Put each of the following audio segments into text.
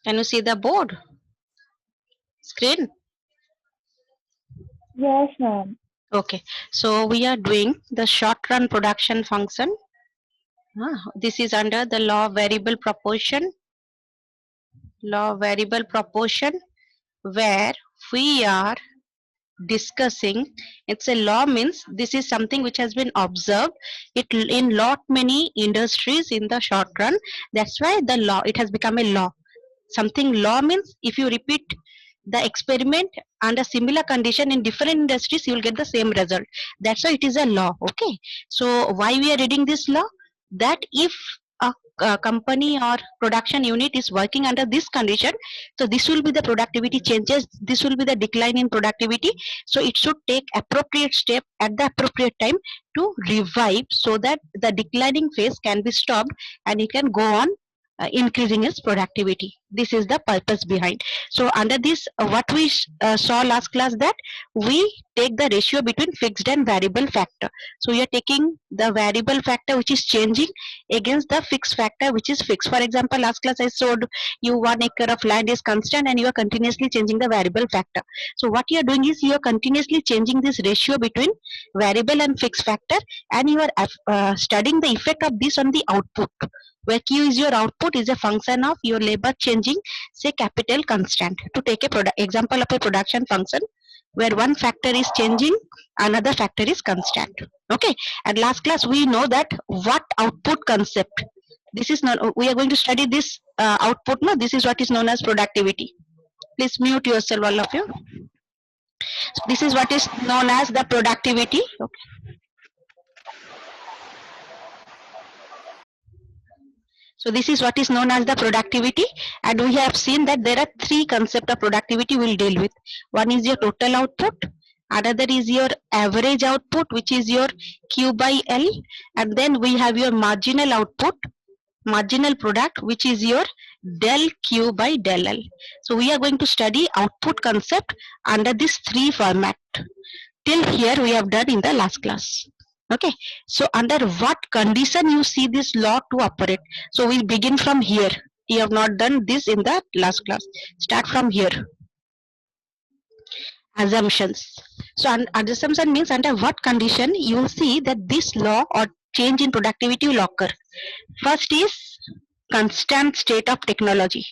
Can you see the board screen? Yes, ma'am. Okay, so we are doing the short run production function. This is under the law of variable proportion. Law of variable proportion, where we are discussing, it's a law means this is something which has been observed it in lot many industries in the short run. That's why the law, it has become a law. Something law means if you repeat the experiment under similar condition in different industries, you will get the same result. That's why it is a law. Okay, so why we are reading this law? That if a company or production unit is working under this condition, so this will be the productivity changes, this will be the decline in productivity. So it should take appropriate step at the appropriate time to revive, so that the declining phase can be stopped and it can go on increasing its productivity. This is the purpose behind. So under this, what we saw last class, that we take the ratio between fixed and variable factor. So we are taking the variable factor which is changing against the fixed factor which is fixed. For example, last class I showed you 1 acre of land is constant and you are continuously changing the variable factor. So what you are doing is you are continuously changing this ratio between variable and fixed factor, and you are studying the effect of this on the output, where Q is your output is a function of your labor changing, say capital constant. To take a example of a production function where one factor is changing, another factor is constant. Okay, and last class we know that what output concept. This is not, we are going to study this output. No, this is what is known as productivity. Please mute yourself, all of you. So this is what is known as the productivity. Okay. So this is what is known as the productivity, and we have seen that there are three concepts of productivity we'll deal with. One is your total output, another is your average output which is your Q by L, and then we have your marginal output, marginal product which is your del Q by del L. So we are going to study output concept under this three format. Till here we have done in the last class. Okay, so under what condition you see this law to operate? So we begin from here. You have not done this in the last class. Start from here. Assumptions. So assumption means under what condition you will see that this law or change in productivity will occur. First is constant state of technology.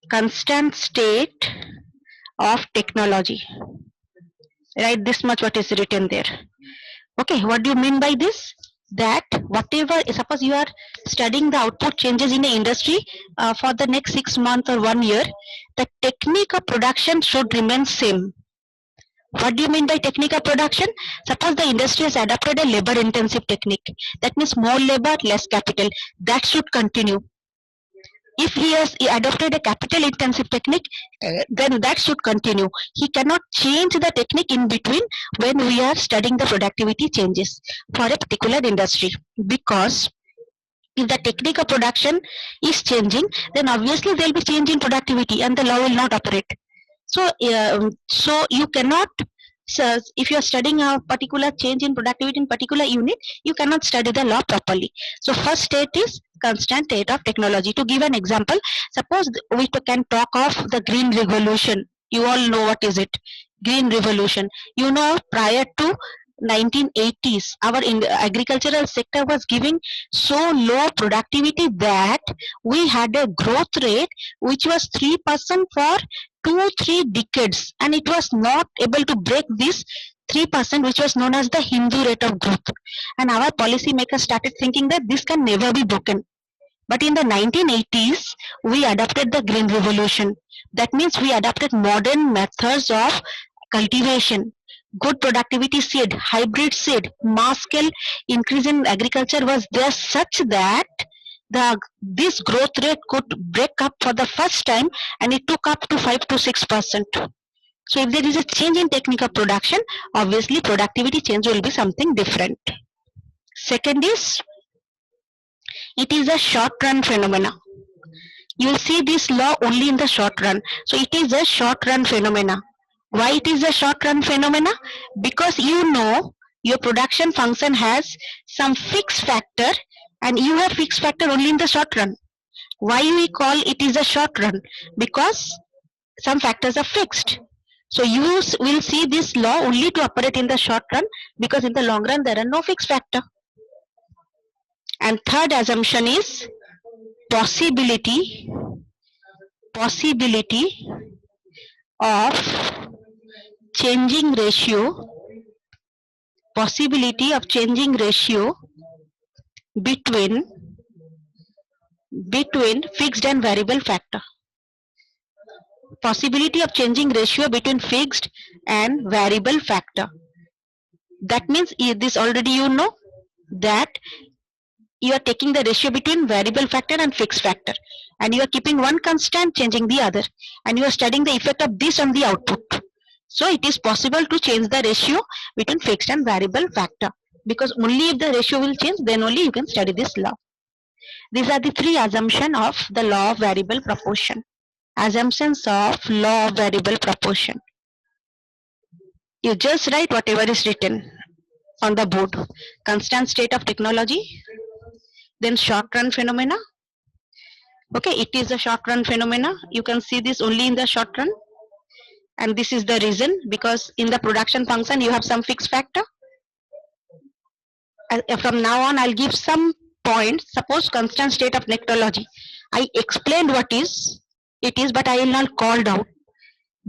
Constant state of technology. Right, this much what is written there. Okay, what do you mean by this? That whatever, suppose you are studying the output changes in the industry for the next 6 months or 1 year, the technique of production should remain same. What do you mean by technique of production? Suppose the industry has adopted a labor intensive technique. That means more labor, less capital. That should continue. If he has adopted a capital intensive technique, then that should continue. He cannot change the technique in between when we are studying the productivity changes for a particular industry, because if the technique of production is changing, then obviously there will be change in productivity and the law will not operate. So so you cannot, so if you are studying a particular change in productivity in particular unit, you cannot study the law properly. So first state is constant state of technology. To give an example, suppose we can talk of the green revolution. You all know what is it, green revolution. You know, prior to 1980s, our agricultural sector was giving so low productivity that we had a growth rate which was 3% for 2-3 decades, and it was not able to break this 3%, which was known as the Hindu rate of growth. And our policymakers started thinking that this can never be broken. But in the 1980s, we adopted the green revolution. That means we adopted modern methods of cultivation, good productivity seed, hybrid seed, mass scale increase in agriculture was there such that this growth rate could break up for the first time, and it took up to 5 to 6%. So if there is a change in technique of production, obviously productivity change will be something different. Second is, it is a short run phenomena. You will see this law only in the short run. So it is a short run phenomena. Why it is a short run phenomena? Because you know your production function has some fixed factor, and you have fixed factor only in the short run. Why we call it is a short run? Because some factors are fixed. So you will see this law only to operate in the short run, because in the long run there are no fixed factor. And third assumption is possibility of changing ratio between fixed and variable factor. Possibility of changing ratio between fixed and variable factor. That means this already you know that you are taking the ratio between variable factor and fixed factor, and you are keeping one constant, changing the other, and you are studying the effect of this on the output. So it is possible to change the ratio between fixed and variable factor, because only if the ratio will change, then only you can study this law. These are the three assumptions of the law of variable proportion. Assumptions of law of variable proportion. You just write whatever is written on the board. Constant state of technology, then short run phenomena. Okay, it is a short run phenomena. You can see this only in the short run. And this is the reason, because in the production function you have some fixed factor. From now on I'll give some points. Suppose constant state of technology. I explained what it is, but I will not call out,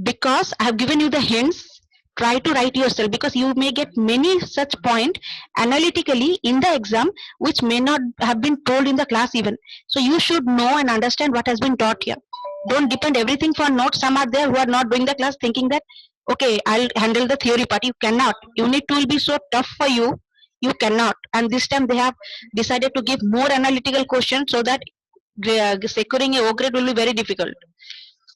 because I have given you the hints. Try to write yourself, because you may get many such point analytically in the exam which may not have been told in the class even. So you should know and understand what has been taught here. Don't depend everything for notes. Some are there who are not doing the class thinking that okay, I'll handle the theory part. You cannot. Unit 2 will be so tough for you. You cannot. And this time they have decided to give more analytical questions, so that securing a O grade will be very difficult.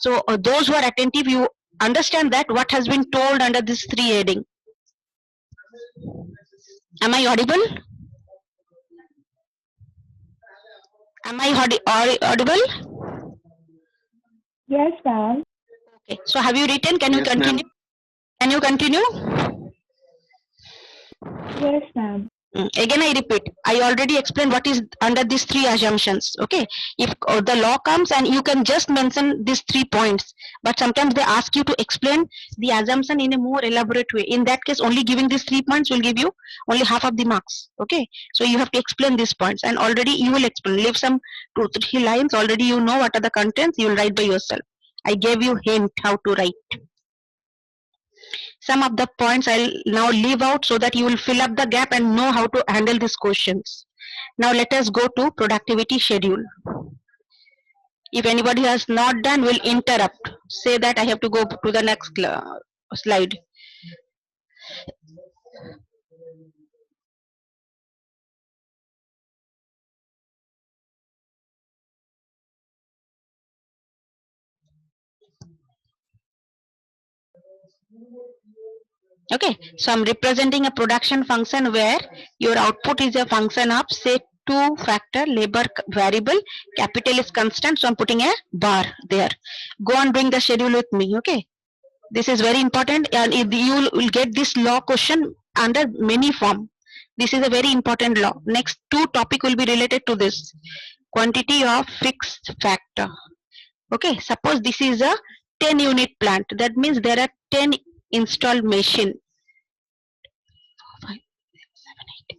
So those who are attentive, you understand that what has been told under this 3 heading. Am I audible? Am I audible? Yes, ma'am. Okay. So have you written? Can you continue? Can you continue? Yes, ma'am. Again I repeat, I already explained what is under these 3 assumptions. Okay, if the law comes and you can just mention these 3 points, but sometimes they ask you to explain the assumption in a more elaborate way. In that case, only giving these 3 points will give you only half of the marks. Okay, so you have to explain these points, and already you will explain. Leave some 2-3 lines. Already you know what are the contents. You will write by yourself. I gave you hint how to write. Some of the points I'll now leave out, so that you will fill up the gap and know how to handle these questions. Now let us go to productivity schedule. If anybody has not done, will interrupt. Say that I have to go to the next slide. Okay, so I'm representing a production function where your output is a function of say 2 factor labor variable, capital is constant, so I'm putting a bar there. Go on doing the schedule with me. Okay, this is very important, and you will get this law question under many form. This is a very important law. Next 2 topic will be related to this. Quantity of fixed factor. Okay, suppose this is a 10 unit plant. That means there are 10 installed machine. 5, 7,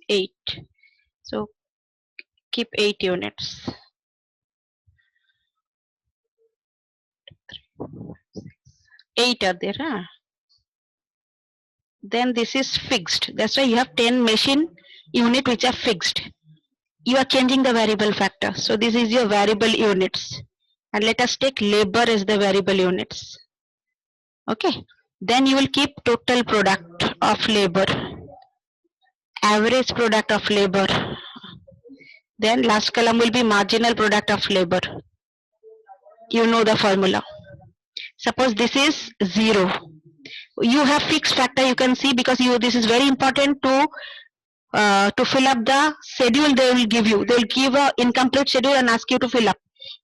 8. So keep 8 units. 8 are there. Huh? Then this is fixed. That's why you have 10 machine unit which are fixed. You are changing the variable factor. So this is your variable units. And let us take labor as the variable units. Okay. Then you will keep total product of labor, average product of labor. Then last column will be marginal product of labor. You know the formula. Suppose this is 0. You have fixed factor, you can see, because this is very important to fill up the schedule they will give you. They will give an incomplete schedule and ask you to fill up.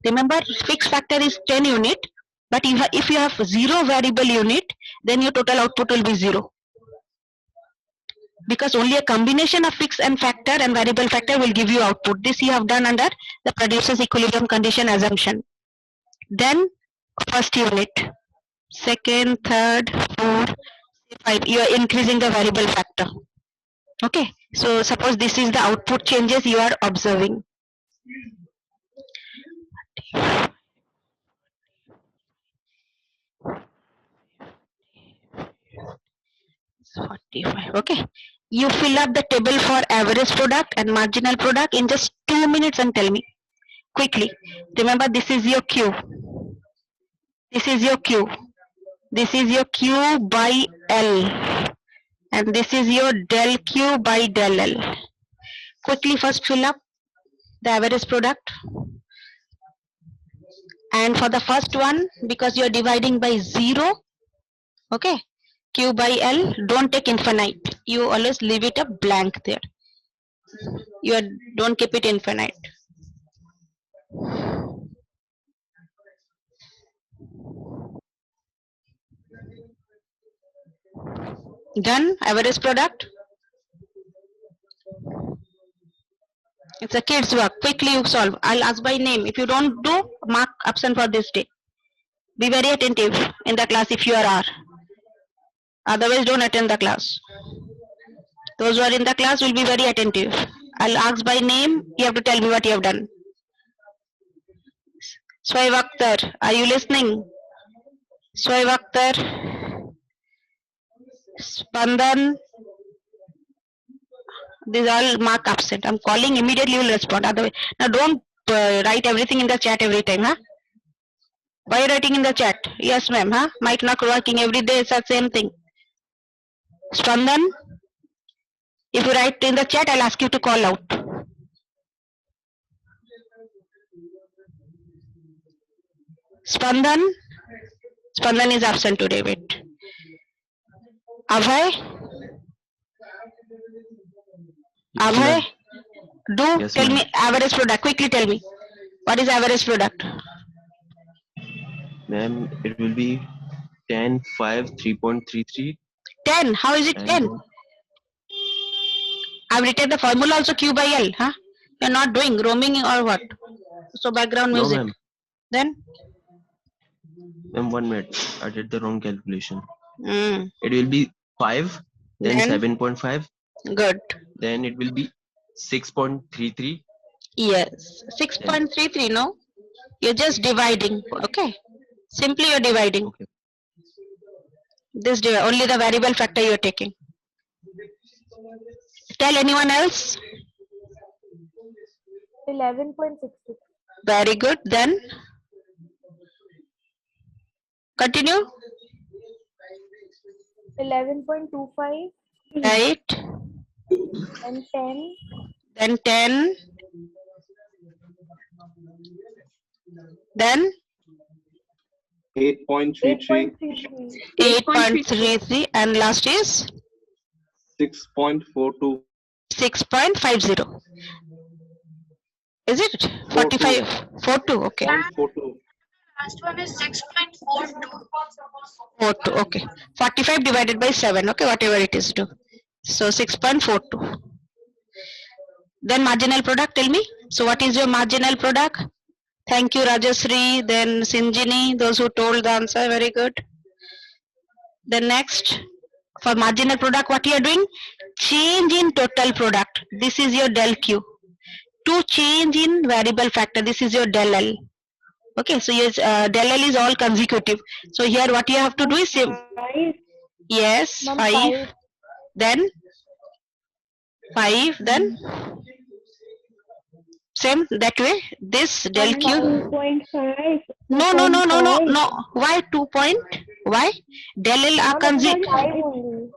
Remember, fixed factor is 10 unit, but if you have 0 variable unit, then your total output will be 0. because only a combination of fixed and factor and variable factor will give you output. This you have done under the producer's equilibrium condition assumption. Then first unit, second, third, fourth, five, you are increasing the variable factor. Okay, so suppose this is the output changes you are observing. 45. Okay, you fill up the table for average product and marginal product in just 2 minutes and tell me quickly. Remember, this is your Q. This is your Q. This is your Q by L. And this is your del Q by del L. Quickly first fill up the average product. And for the first one, because you are dividing by 0, okay, Q by L, don't take infinite. You always leave it a blank there. Don't keep it infinite. Done. Average product. It's a kid's work. Quickly you solve. I'll ask by name. If you don't do, mark absent for this day. Be very attentive in the class if you are. Otherwise, don't attend the class. Those who are in the class will be very attentive. I'll ask by name. You have to tell me what you have done. Swaib Akhtar, are you listening? Swaib Akhtar, Spandan. These all mark absent. I'm calling immediately. You will respond. Otherwise, now don't write everything in the chat every time, huh? Why are you writing in the chat? Yes, ma'am, huh? Mic not working every day. It's the same thing. Spandan, if you write in the chat, I'll ask you to call out. Spandan, Spandan is absent today. Wait. Abhay, Abhay, tell me average product. Quickly tell me. What is average product? Ma'am, it will be 10, 5, 3.33. 10. How is it 10? I've written the formula also Q by L. Huh? You're not doing roaming or what? So background music. No, ma'am. Then? Ma'am, 1 minute. I did the wrong calculation. Mm. It will be 5, then 7.5. Good. Then it will be 6.33. Yes. 6.33, no? You're just dividing. Okay. Simply you're dividing. Okay. This only the variable factor you're taking. Tell anyone else. 11.66. Very good. Then continue. 11.25. Right. And 10. Then 10. Then 8.33. 8.33 and last is 6.42. 6.50. Is it 45? 42. Okay. 42. Last one is 6.42. 42. Okay. 45 divided by 7. Okay. Whatever it is. Do. So 6.42. Then marginal product. Tell me. So what is your marginal product? Thank you, Rajasri. Then Sinjini. Those who told the answer. Very good. Then next. For marginal product, what you are doing? Change in total product. This is your del Q. To change in variable factor, this is your del L. Okay, so yes, del L is all consecutive. So here what you have to do is same. 5. Yes, Ma'am, 5. 5. Then 5. Then same that way. This del Q. 2.5. No, no, no, no, no, no. Why 2 point? Why? Del L are consecutive. 5 only.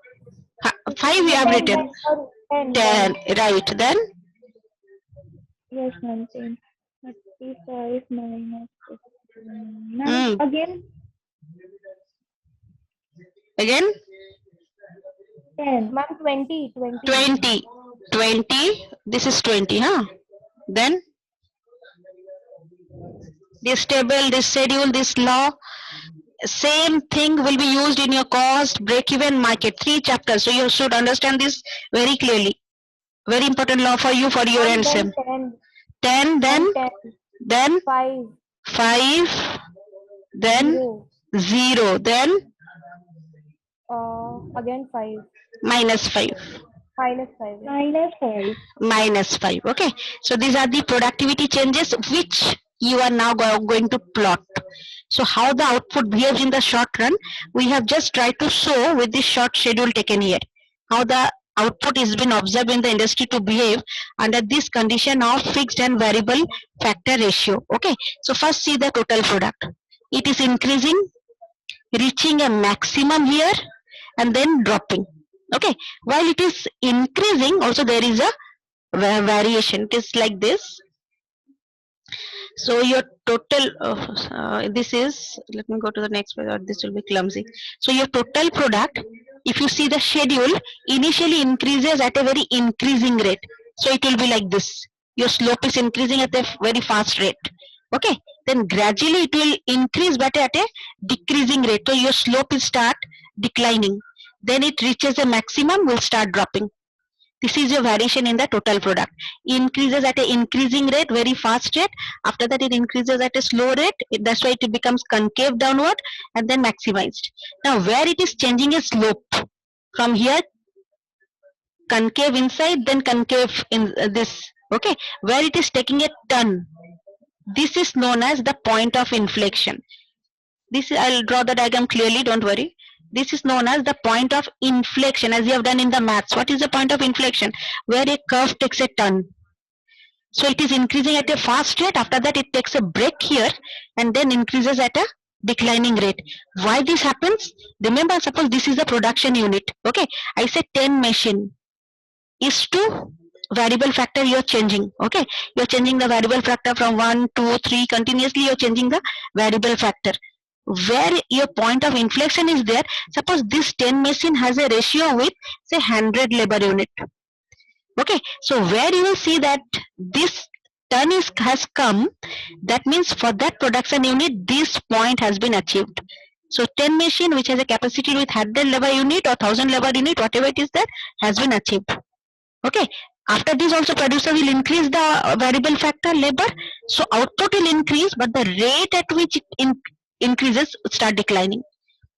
5 we have written. 10. Right. Then Yes, ma'am. 10. 35 minus 15. Ma'am, again 10. Ma'am, 20. 20. 20. This is 20, huh? Then this table, this schedule, this law, same thing will be used in your cost, break even, market, 3 chapters. So you should understand this very clearly. Very important law for you for your Ma'am, end then sim. 10. 10, Ma'am, then 10. 5, 5. then 0. 0, then Again 5. minus 5. Minus 5. Minus 5. Okay, so these are the productivity changes which you are now going to plot. So how the output behaves in the short run, we have just tried to show with this short schedule taken here how the output is been observed in the industry to behave under this condition of fixed and variable factor ratio. Okay, so first see the total product. It is increasing, reaching a maximum here and then dropping. Okay, while it is increasing also there is a variation. It is like this. So your total this is, let me go to the next page or this will be clumsy. So your total product, if you see the schedule, initially increases at a very increasing rate. So it will be like this. Your slope is increasing at a very fast rate. Okay, then gradually it will increase but at a decreasing rate. So your slope will start declining. Then it reaches a maximum, will start dropping. This is your variation in the total product. Increases at an increasing rate, very fast rate. After that, it increases at a slow rate. That's why it becomes concave downward and then maximized. Now, where it is changing a slope from here, concave inside, then concave in this. Okay, where it is taking a turn. This is known as the point of inflection. This I'll draw the diagram clearly. Don't worry. This is known as the point of inflection, as you have done in the maths. What is the point of inflection? Where a curve takes a turn. So it is increasing at a fast rate. After that, it takes a break here and then increases at a declining rate. Why this happens? Remember, suppose this is the production unit. Okay, I said 10 machine is to variable factor you're changing. Okay, you're changing the variable factor from 1, 2, 3 continuously. You're changing the variable factor. Where your point of inflection is there, suppose this 10 machine has a ratio with say 100 labor unit. Okay, so where you will see that this turn has come, that means for that production unit this point has been achieved. So 10 machine which has a capacity with 100 labor unit or 1000 labor unit, whatever it is, that has been achieved. Okay, after this also producer will increase the variable factor labor, so output will increase but the rate at which it increases start declining.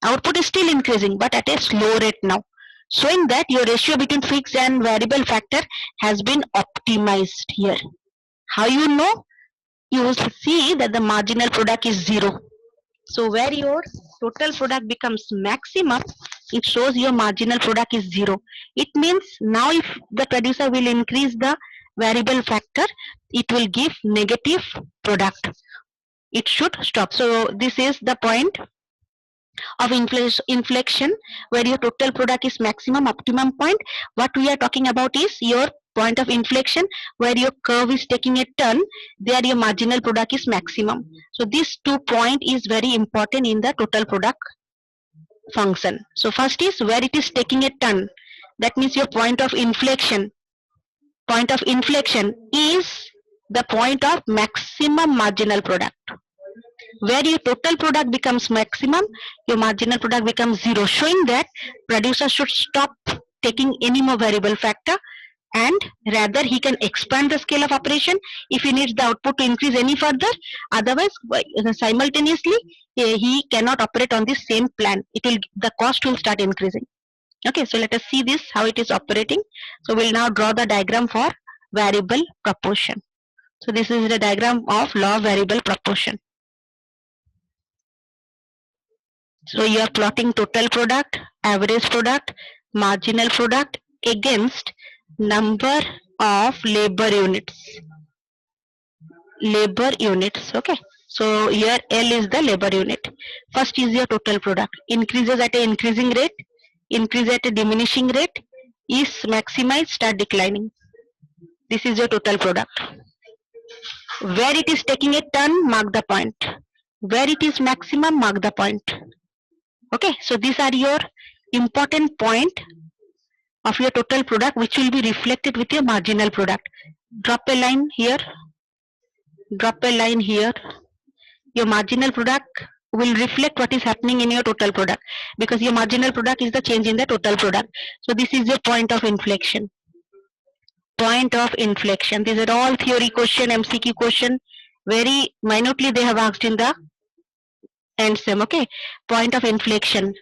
Output is still increasing but at a slow rate now, showing that your ratio between fixed and variable factor has been optimized here. How you know? You will see that the marginal product is 0. So where your total product becomes maximum, it shows your marginal product is 0. It means now if the producer will increase the variable factor, it will give negative product. It should stop. So this is the point of inflection where your total product is maximum optimum point. What we are talking about is your point of inflection where your curve is taking a turn, there your marginal product is maximum. So this 2 point is very important in the total product function. So first is where it is taking a turn, that means your point of inflection. Point of inflection is the point of maximum marginal product. Where your total product becomes maximum, your marginal product becomes 0, showing that producer should stop taking any more variable factor and rather he can expand the scale of operation if he needs the output to increase any further. Otherwise, simultaneously he cannot operate on the same plan. The cost will start increasing. Okay, so let us see this how it is operating. So we'll now draw the diagram for variable proportion. So this is the diagram of law of variable proportion. So you are plotting total product, average product, marginal product against number of labor units. Labor units, okay. So here L is the labor unit. First is your total product. Increases at an increasing rate, increase at a diminishing rate, is maximized, start declining. This is your total product. Where it is taking a turn, mark the point. Where it is maximum, mark the point. Okay, so these are your important point of your total product which will be reflected with your marginal product. Drop a line here, drop a line here. Your marginal product will reflect what is happening in your total product, because your marginal product is the change in the total product. So this is your point of inflection. Point of inflection. These are all theory question, MCQ question. Very minutely they have asked in the end sem. Okay. Point of inflection.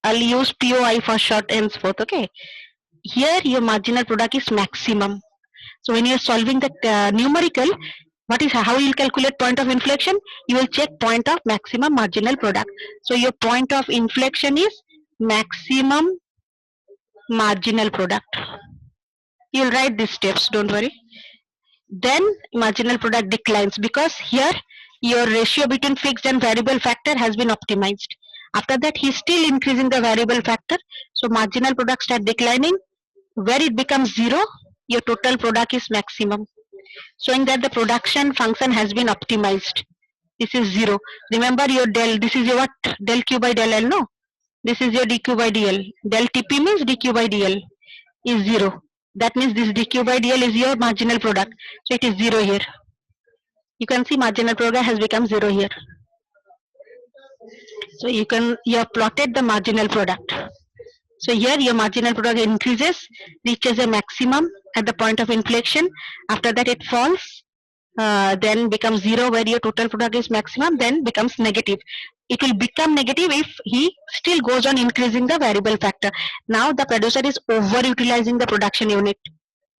I'll use POI for short henceforth. Okay. Here your marginal product is maximum. So when you are solving the numerical, what is how you will calculate point of inflection? You will check point of maximum marginal product. So your point of inflection is maximum marginal product. You will write these steps, don't worry. Then marginal product declines, because here your ratio between fixed and variable factor has been optimized. After that, he is still increasing the variable factor. So marginal product start declining. Where it becomes zero, your total product is maximum, showing that the production function has been optimized. This is zero. Remember your del, this is your what? Del Q by del L, no? This is your dq by dl. Del Tp means dq by dl is zero. That means this dq by dl is your marginal product. So it is zero here. You can see marginal product has become zero here. So you have plotted the marginal product. So here your marginal product increases, reaches a maximum at the point of inflection. After that it falls, then becomes zero where your total product is maximum, then becomes negative. It will become negative if he still goes on increasing the variable factor. Now the producer is overutilizing the production unit.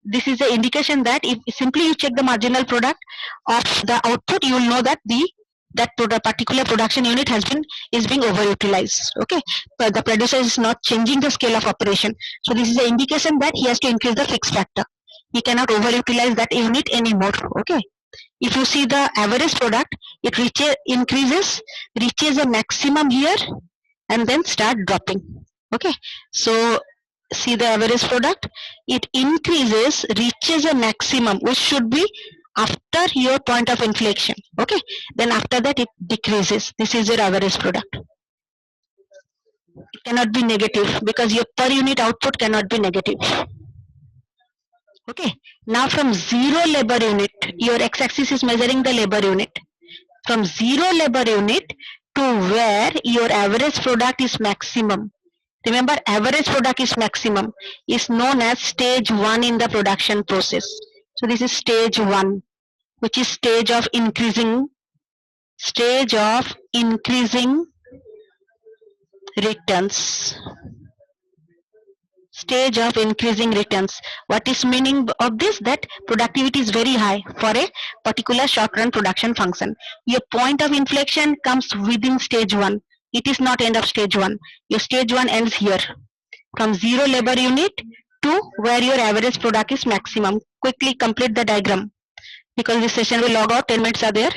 This is the indication that if simply you check the marginal product of the output, you will know that that particular production unit is being overutilized. Okay, but the producer is not changing the scale of operation. So this is an indication that he has to increase the fixed factor. He cannot overutilize that unit anymore. Okay. If you see the average product, it reaches a maximum here and then start dropping. Okay, so see the average product, it increases, reaches a maximum, which should be after your point of inflection. Okay, then after that it decreases. This is your average product. It cannot be negative because your per unit output cannot be negative. Okay, now from zero labor unit, your x-axis is measuring the labor unit. From zero labor unit to where your average product is maximum. Remember, average product is maximum, is known as stage 1 in the production process. So this is stage 1, which is stage of increasing returns. Stage of increasing returns. What is meaning of this? That productivity is very high for a particular short run production function. Your point of inflection comes within stage 1. It is not end of stage 1. Your stage 1 ends here. From zero labor unit to where your average product is maximum. Quickly complete the diagram, because this session will log out, 10 minutes are there.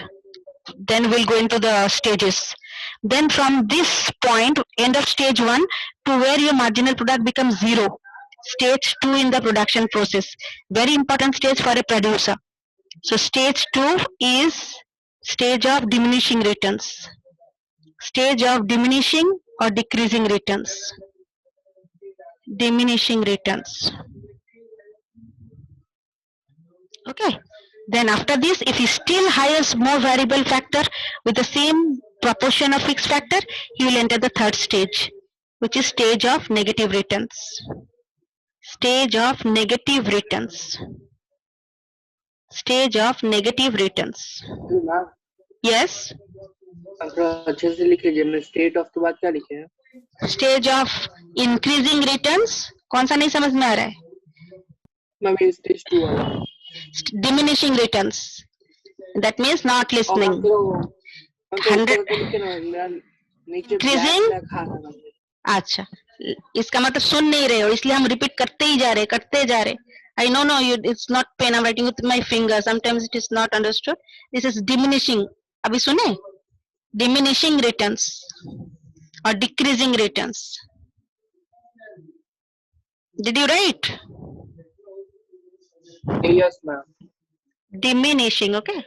Then we'll go into the stages. Then from this point, end of stage 1 to where your marginal product becomes zero, stage 2 in the production process. Very important stage for a producer. So stage 2 is stage of diminishing returns. Stage of diminishing or decreasing returns. Diminishing returns. Okay. Then after this, if he still hires more variable factor with the same proportion of fixed factor, he will enter the third stage, which is stage of negative returns. Stage of negative returns. Stage of negative returns. Yes. अच्छे से लिख लीजिए. मैं state of के बाद क्या लिखे हैं? Stage of increasing returns. कौन सा नहीं समझ में आ रहा है? मैं स्टेज 2 वाला. Diminishing returns. That means not listening. 100 increasing. अच्छा, इसका मतलब सुन नहीं रहे हो, इसलिए हम रिपीट करते जा रहे. I know, no, it's not pen. I'm writing with my finger. Sometimes it is not understood. This is diminishing. अभी सुने? Diminishing returns or decreasing returns. Did you write? Yes, ma'am. Diminishing, okay.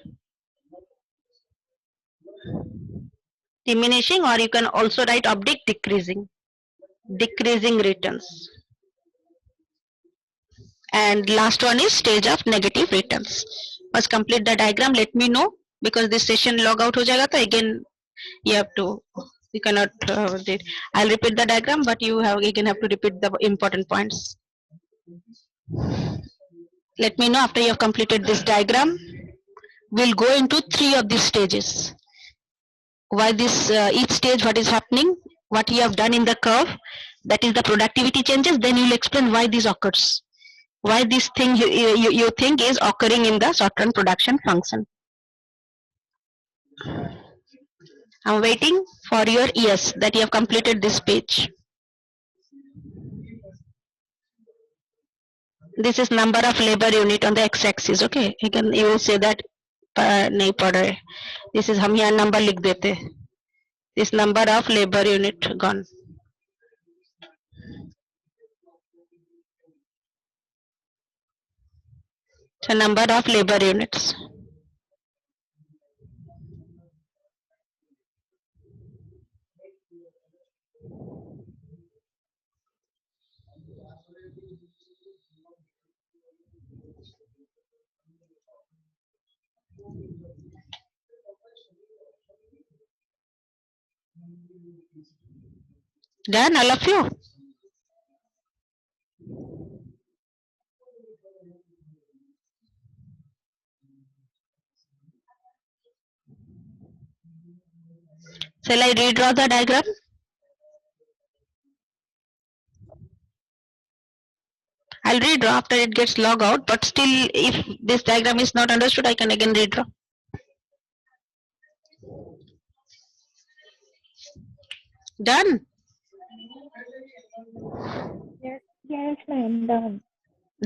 Diminishing, or you can also write oblique decreasing. Decreasing returns. And last one is stage of negative returns. First complete the diagram, let me know, because this session log out हो जाएगा तो again You have to, you cannot I'll repeat the diagram, but you again have to repeat the important points. Let me know after you have completed this diagram. We'll go into 3 of these stages. Why this, each stage, what is happening, what you have done in the curve, that is the productivity changes. Then you'll explain why this occurs, why this thing you think is occurring in the short run production function. I'm waiting for your yes that you have completed this page. This is number of labor unit on the x-axis. Okay, you will say that नहीं पढ़ रहे. This is हम यहाँ number लिख देते. This number of labor unit gone. So number of labor units. Done, all of you? Shall I redraw the diagram? I'll redraw after it gets log out, but still if this diagram is not understood, I can again redraw. Done? Yes, ma'am. Done.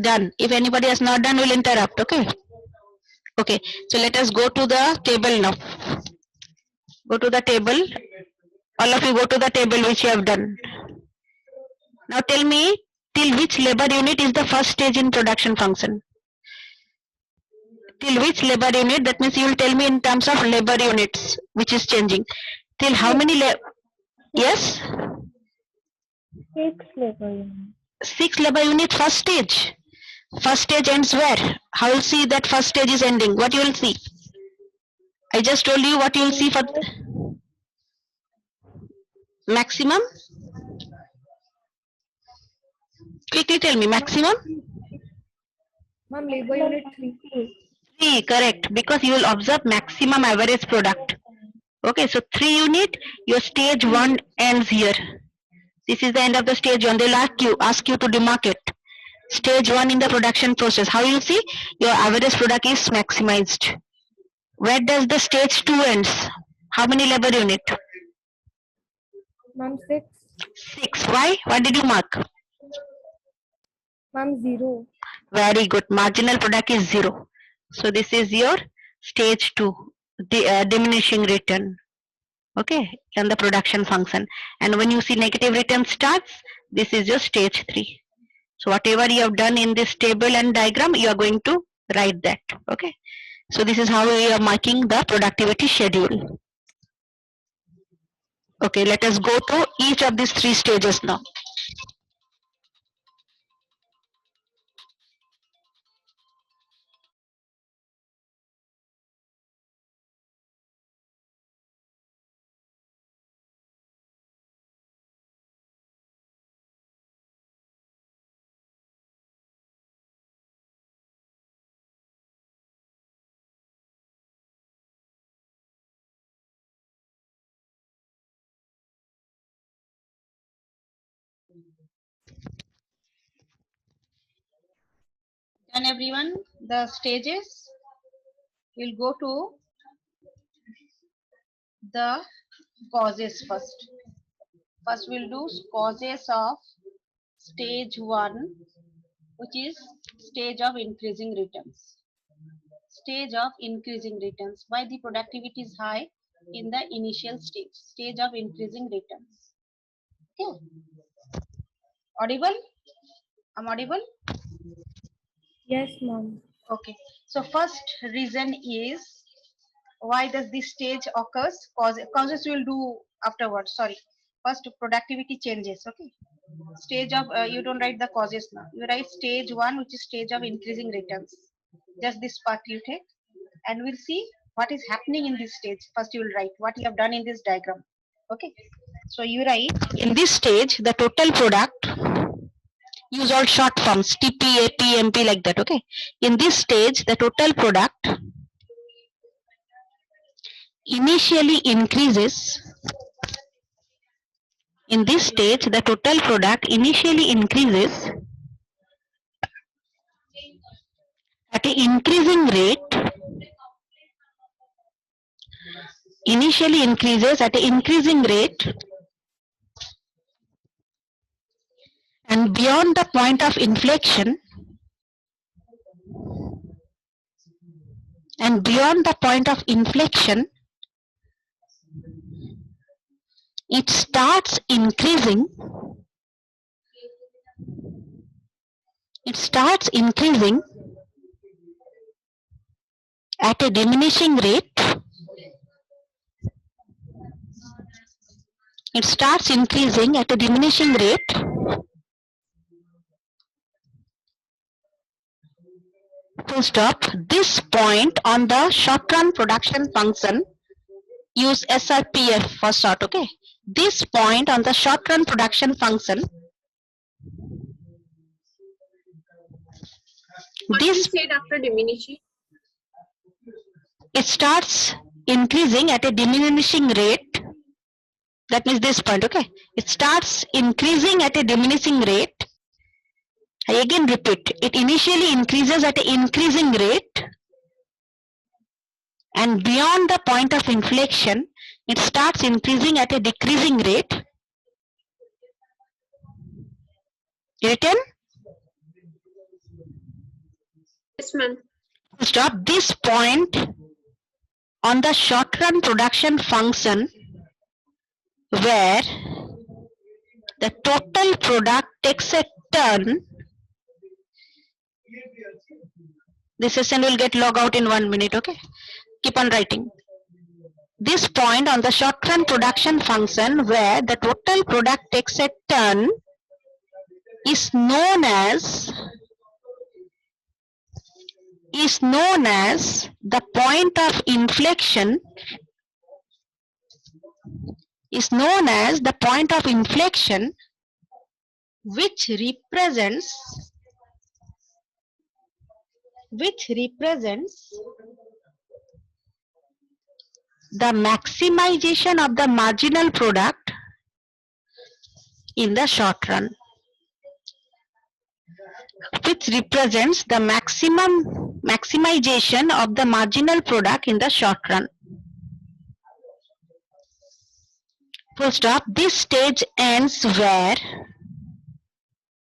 Done. If anybody has not done, we'll interrupt, okay? Okay, so let us go to the table now. Go to the table. All of you go to the table which you have done. Now tell me, till which labor unit is the first stage in production function? Till which labor unit? That means you will tell me in terms of labor units, which is changing. Till how many yes? 6 labor units. 6 labor unit first stage. First stage ends where? How will see that first stage is ending? What you will see? I just told you what you will see for maximum. Quickly tell me, maximum? Ma'am, labor unit 3. 3, correct, because you will observe maximum average product. Okay, so 3 unit, your stage 1 ends here. This is the end of the stage 1. They'll ask you to demarcate. Stage 1 in the production process. How you see? Your average product is maximized. Where does the stage 2 ends? How many labor unit? Ma'am, 6. 6. Why? What did you mark? Ma'am, 0. Very good. Marginal product is 0. So this is your stage 2, the diminishing return. Okay, and the production function. And when you see negative return starts, this is your stage 3. So whatever you have done in this table and diagram, you are going to write that. Okay, so this is how we are marking the productivity schedule. Okay, let us go to each of these 3 stages now. Done everyone, the stages. We'll go to the causes first. First we'll do causes of stage 1, which is stage of increasing returns. Stage of increasing returns. Why the productivity is high in the initial stage? Stage of increasing returns. Okay. Audible? I'm audible? Yes, ma'am. Okay. So first reason is why does this stage occurs? Causes we'll do afterwards. Sorry. First productivity changes. Okay. Stage of you don't write the causes now. You write stage 1, which is stage of increasing returns. Just this part you take, and we'll see What is happening in this stage? First you will write what you have done in this diagram. Okay. So you write in this stage the total product. Use all short forms TP, AP, MP like that. Okay. In this stage the total product initially increases. In this stage the total product initially increases at an increasing rate. Initially increases at an increasing rate, and beyond the point of inflection, and beyond the point of inflection, it starts increasing. It starts increasing at a diminishing rate. It starts increasing at a diminishing rate. Full stop. This point on the short run production function, use SRPF for short, okay? This point on the short run production function, What you this said after diminishing? it starts increasing at a diminishing rate. That means this point, okay? It starts increasing at a diminishing rate. I again repeat, it initially increases at an increasing rate, and beyond the point of inflection, it starts increasing at a decreasing rate. Written? Yes, ma'am. Stop. This point on the short run production function where the total product takes a turn. This session will get log out in 1 minute, okay? Keep on writing. This point on the short run production function where the total product takes a turn is known as the point of inflection, is known as the point of inflection which represents the maximization of the marginal product in the short run, which represents the maximization of the marginal product in the short run. Full stop. This stage ends where